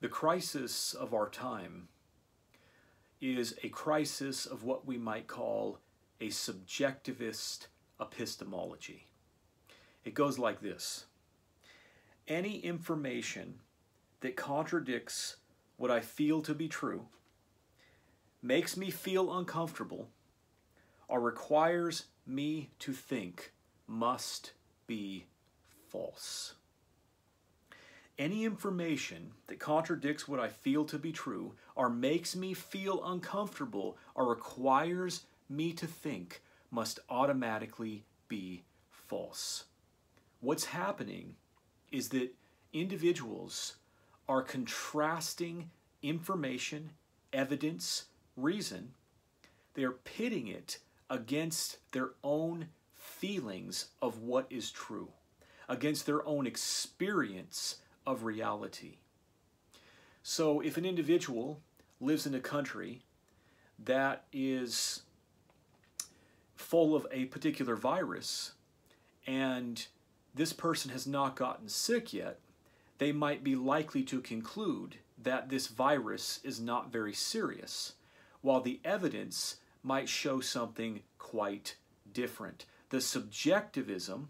The crisis of our time is a crisis of what we might call a subjectivist epistemology. It goes like this. Any information that contradicts what I feel to be true, makes me feel uncomfortable, or requires me to think must be false. Any information that contradicts what I feel to be true, or makes me feel uncomfortable, or requires me to think must automatically be false. What's happening is that individuals are contrasting information, evidence, reason. They're pitting it against their own feelings of what is true, against their own experience of reality. So if an individual lives in a country that is full of a particular virus and this person has not gotten sick yet, they might be likely to conclude that this virus is not very serious, while the evidence might show something quite different. The subjectivism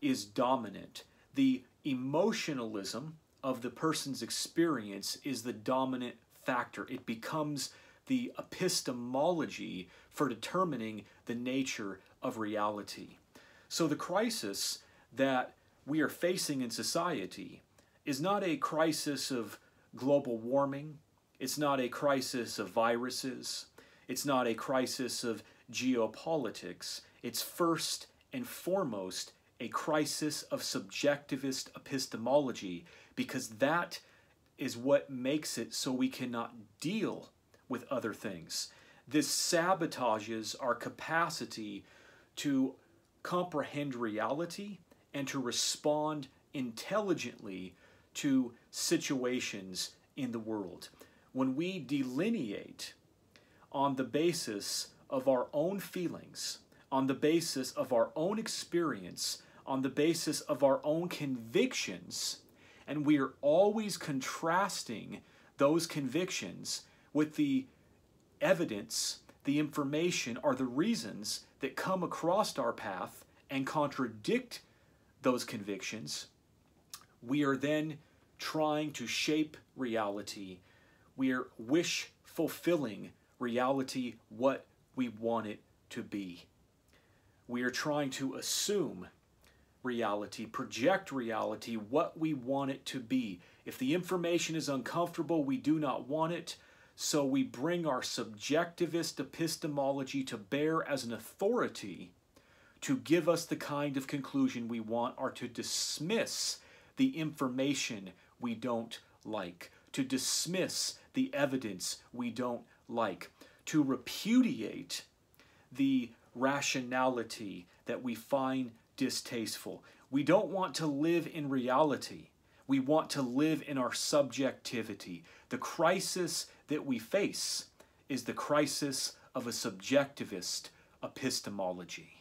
is dominant. The emotionalism of the person's experience is the dominant factor. It becomes the epistemology for determining the nature of reality. So the crisis that we are facing in society is not a crisis of global warming. It's not a crisis of viruses. It's not a crisis of geopolitics. It's first and foremost a crisis of subjectivist epistemology, because that is what makes it so we cannot deal with other things. This sabotages our capacity to comprehend reality and to respond intelligently to situations in the world. When we delineate on the basis of our own feelings, on the basis of our own experience, on the basis of our own convictions, and we are always contrasting those convictions with the evidence, the information, or the reasons that come across our path and contradict those convictions, we are then trying to shape reality. We are wish-fulfilling reality what we want it to be. We are trying to assume reality, project reality, what we want it to be. If the information is uncomfortable, we do not want it, so we bring our subjectivist epistemology to bear as an authority to give us the kind of conclusion we want, or to dismiss the information we don't like, to dismiss the evidence we don't like, to repudiate the rationality that we find distasteful. We don't want to live in reality. We want to live in our subjectivity. The crisis that we face is the crisis of a subjectivist epistemology.